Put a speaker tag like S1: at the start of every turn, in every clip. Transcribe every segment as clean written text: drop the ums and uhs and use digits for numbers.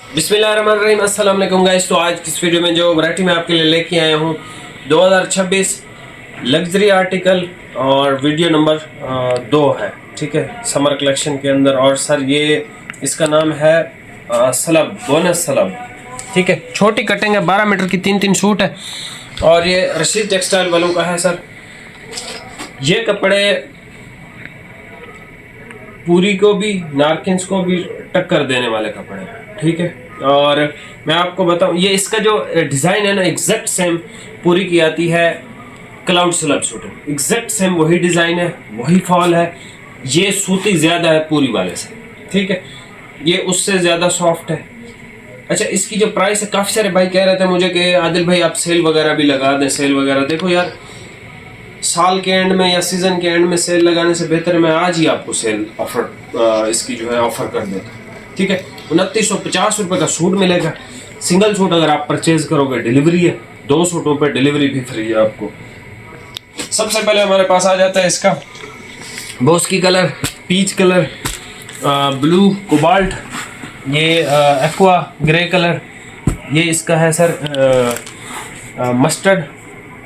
S1: बिस्मिल्लाहिर्रहमानिर्रहीम, अस्सलाम वालेकुम गाइस। तो आज की इस वीडियो में जो वैरायटी मैं आपके लिए लेके आया हूँ 2026 लग्जरी आर्टिकल और वीडियो नंबर 2 है, ठीक है, समर कलेक्शन के अंदर। और सर ये इसका नाम है सलब, बोनस सलब, ठीक है। छोटी कटिंग है, 12 मीटर की 3 सूट है और ये रशीद टेक्सटाइल वालों का है। सर ये कपड़े पूरी को भी नारकिन्स को भी टक्कर देने वाले कपड़े हैं, ठीक है। और मैं आपको बताऊं, ये इसका जो डिज़ाइन है ना, एग्जैक्ट सेम पूरी की आती है cloud slub suit, exact same वही डिज़ाइन है, वही फॉल है। ये सूती ज़्यादा है पूरी वाले से, ठीक है, ये उससे ज़्यादा सॉफ्ट है। अच्छा, इसकी जो प्राइस है, काफ़ी सारे भाई कह रहे थे मुझे कि आदिल भाई आप सेल वगैरह भी लगा दें, सेल वगैरह। देखो यार, साल के एंड में या सीज़न के एंड में सेल लगाने से बेहतर है मैं आज ही आपको सेल ऑफर इसकी जो है ऑफर कर देता, ठीक है। 2950 रुपये का सूट मिलेगा। सिंगल सूट अगर आप परचेज करोगे डिलीवरी है, 2 सूटों पे डिलीवरी भी फ्री है आपको। सबसे पहले हमारे पास आ जाता है इसका boski colour, peach colour, blue cobalt, ये एक्वा ग्रे कलर, ये इसका है सर मस्टर्ड,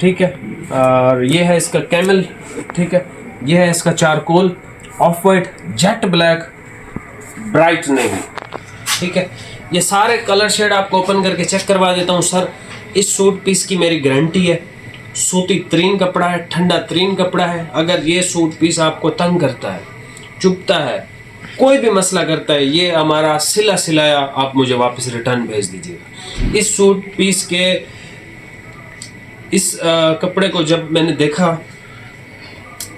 S1: ठीक है। और ये है इसका कैमल, ठीक है। ये है इसका charcoal, of white, jet black, bright navy, ठीक है। ये सारे कलर शेड आपको ओपन करके चेक करवा देता हूँ सर। इस सूट पीस की मेरी गारंटी है, सूती तरीन कपड़ा है, ठंडा तरीन कपड़ा है। अगर ये सूट पीस आपको तंग करता है, चुभता है, कोई भी मसला करता है, ये हमारा सिला सिलाया आप मुझे वापस रिटर्न भेज दीजिएगा। इस सूट पीस के इस कपड़े को जब मैंने देखा,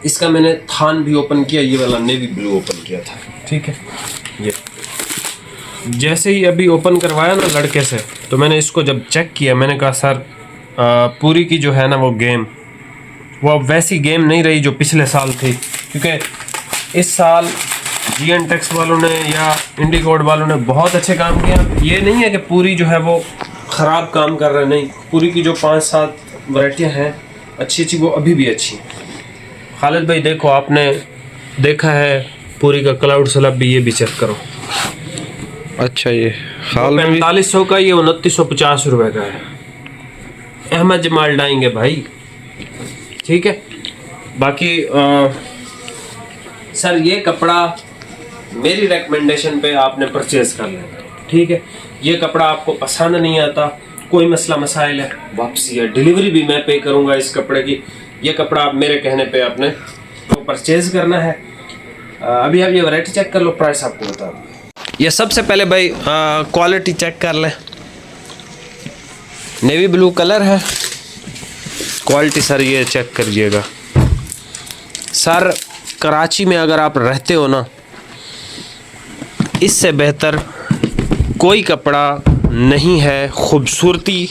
S1: इसका मैंने थान भी ओपन किया, ये वाला नेवी ब्लू ओपन किया था, ठीक है। ये जैसे ही अभी ओपन करवाया ना लड़के से, तो मैंने इसको जब चेक किया, मैंने कहा सर पूरी की जो है ना वो गेम, वो अब वैसी गेम नहीं रही जो पिछले साल थी। क्योंकि इस साल GN टेक्स वालों ने या इंडिकोड वालों ने बहुत अच्छे काम किया। ये नहीं है कि पूरी जो है वो ख़राब काम कर रहे, नहीं, पूरी की जो 5-7 वैरायटियाँ हैं अच्छी अच्छी, वो अभी भी अच्छी हैं। खालिद भाई देखो, आपने देखा है पूरी का क्लाउड स्लब भी, ये भी चेक करो।
S2: अच्छा, ये
S1: 4500 का, ये 2950 रुपये का है। अहमद जमाल डाएंगे भाई, ठीक है। बाकी सर ये कपड़ा मेरी रिकमेंडेशन पे आपने परचेज कर लेना, ठीक है। ये कपड़ा आपको पसंद नहीं आता, कोई मसला मसाइल है, वापसी है, डिलीवरी भी मैं पे करूँगा इस कपड़े की। ये कपड़ा आप मेरे कहने पे आपने तो परचेज करना है। अभी आप ये वैरायटी चेक कर लो, प्राइस आपको बता दूँ। ये सबसे पहले भाई क्वालिटी चेक कर लें। नेवी ब्लू कलर है, क्वालिटी सर ये चेक करिएगा। सर कराची में अगर आप रहते हो ना, इससे बेहतर कोई कपड़ा नहीं है। खूबसूरती,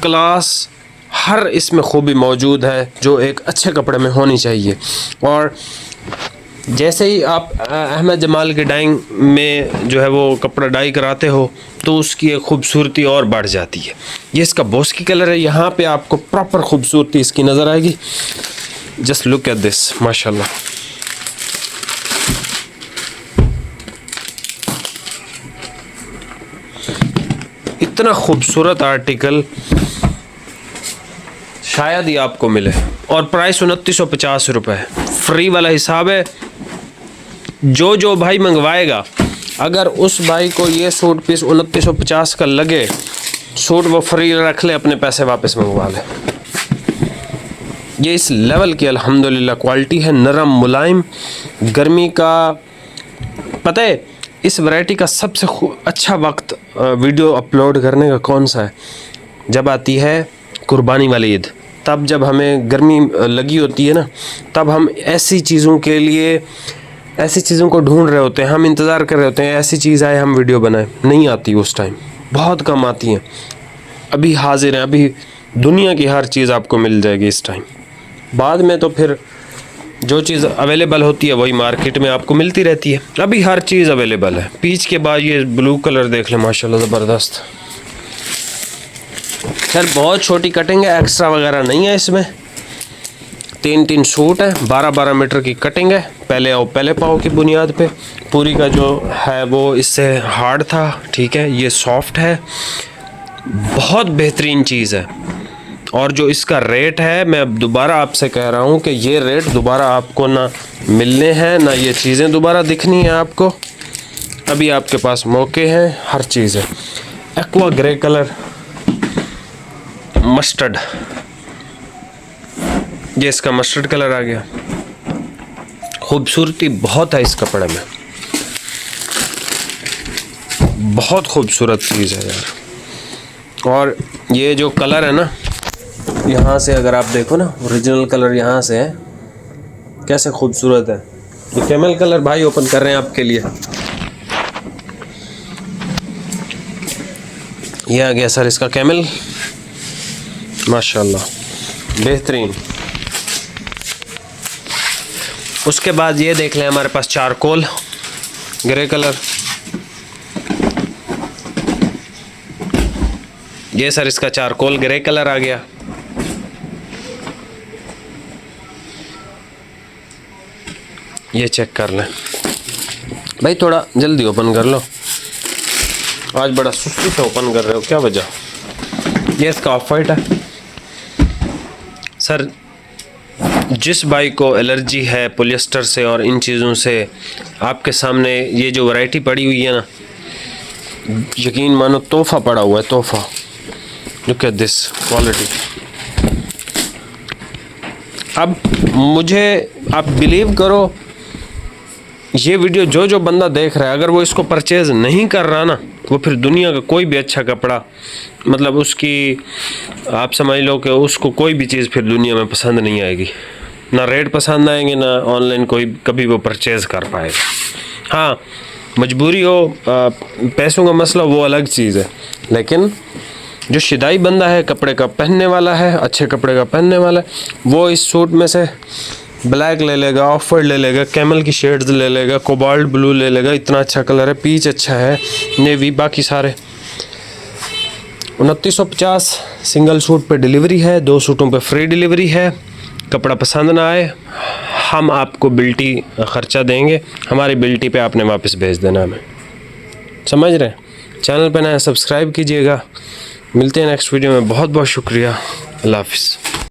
S1: क्लास, हर इसमें खूबी मौजूद है जो एक अच्छे कपड़े में होनी चाहिए। और जैसे ही आप अहमद जमाल के डाइंग में जो है वो कपड़ा डाई कराते हो, तो उसकी एक खूबसूरती और बढ़ जाती है। ये इसका बोस्की कलर है, यहाँ पे आपको प्रॉपर खूबसूरती इसकी नज़र आएगी। जस्ट लुक एट दिस, माशाल्लाह। इतना खूबसूरत आर्टिकल शायद ही आपको मिले, और प्राइस 2950 रुपये है। फ्री वाला हिसाब है। जो भाई मंगवाएगा, अगर उस भाई को ये सूट पीस 2950 का लगे, सूट वो फ्री रख ले, अपने पैसे वापस मंगवा ले। ये इस लेवल की अल्हम्दुलिल्लाह क्वालिटी है, नरम मुलायम। गर्मी का पता है, इस वैरायटी का सबसे अच्छा वक्त वीडियो अपलोड करने का कौन सा है? जब आती है कुर्बानी वाली ईद। तब जब हमें गर्मी लगी होती है ना, तब हम ऐसी चीज़ों के लिए, ऐसी चीज़ों को ढूंढ रहे होते हैं, हम इंतज़ार कर रहे होते हैं ऐसी चीज़ आए हम वीडियो बनाएं। नहीं आती उस टाइम, बहुत कम आती हैं। अभी हाजिर हैं, अभी दुनिया की हर चीज़ आपको मिल जाएगी इस टाइम। बाद में तो फिर जो चीज़ अवेलेबल होती है वही मार्केट में आपको मिलती रहती है। अभी हर चीज़ अवेलेबल है। पीच के बाद ये ब्लू कलर देख लें, माशाल्लाह ज़बरदस्त। सर बहुत छोटी कटिंग है, एक्स्ट्रा वगैरह नहीं है इसमें। 3 सूट है, 12-12 मीटर की कटिंग है, पहले आओ पहले पाओ की बुनियाद पे। पूरी का जो है वो इससे हार्ड था, ठीक है, ये सॉफ्ट है, बहुत बेहतरीन चीज़ है। और जो इसका रेट है, मैं अब दोबारा आपसे कह रहा हूँ कि ये रेट दोबारा आपको ना मिलने हैं, ना ये चीज़ें दोबारा दिखनी है आपको। अभी आपके पास मौके हैं, हर चीज़ है। एक्वा ग्रे कलर, मस्टर्ड, ये इसका मस्टर्ड कलर आ गया। खूबसूरती बहुत है इस कपड़े में, बहुत खूबसूरत चीज़ है यार। और ये जो कलर है ना, यहाँ से अगर आप देखो ना, ओरिजिनल कलर यहाँ से है, कैसे खूबसूरत है। ये कैमल कलर भाई ओपन कर रहे हैं आपके लिए। ये आ गया सर इसका कैमल, माशाल्लाह बेहतरीन। उसके बाद ये देख लें, हमारे पास चारकोल ग्रे कलर, ये सर इसका चारकोल ग्रे कलर आ गया। ये चेक कर लें भाई, थोड़ा जल्दी ओपन कर लो, आज बड़ा सुस्ती से ओपन कर रहे हो, क्या वजह। ये इसका ऑफ वाइट है सर। जिस भाई को एलर्जी है पॉलिएस्टर से और इन चीज़ों से, आपके सामने ये जो वैरायटी पड़ी हुई है ना, यकीन मानो तोहफा पड़ा हुआ है, तोहफा। Look at this quality. अब मुझे आप बिलीव करो, ये वीडियो जो जो बंदा देख रहा है, अगर वो इसको परचेज़ नहीं कर रहा ना, वो फिर दुनिया का कोई भी अच्छा कपड़ा, मतलब उसकी आप समझ लो कि उसको कोई भी चीज़ फिर दुनिया में पसंद नहीं आएगी, ना रेट पसंद आएंगे, ना ऑनलाइन कोई कभी वो परचेज़ कर पाएगा। हाँ, मजबूरी हो, पैसों का मसला, वो अलग चीज़ है। लेकिन जो शिदाई बंदा है, कपड़े का पहनने वाला है, अच्छे कपड़े का पहनने वाला है, वो इस सूट में से ब्लैक ले लेगा, ऑफ वाइट ले लेगा, कैमल की शेड्स ले लेगा, कोबाल्ट ब्लू ले लेगा, इतना अच्छा कलर है, पीच अच्छा है, नेवी, बाकी सारे। 2950 सिंगल सूट पे डिलीवरी है, 2 सूटों पे फ्री डिलीवरी है। कपड़ा पसंद ना आए, हम आपको बिल्टी ख़र्चा देंगे, हमारी बिल्टी पे आपने वापस भेज देना हमें, समझ रहे हैं। चैनल पे नया सब्सक्राइब कीजिएगा। मिलते हैं नेक्स्ट वीडियो में, बहुत बहुत शुक्रिया, अल्लाह हाफिज़।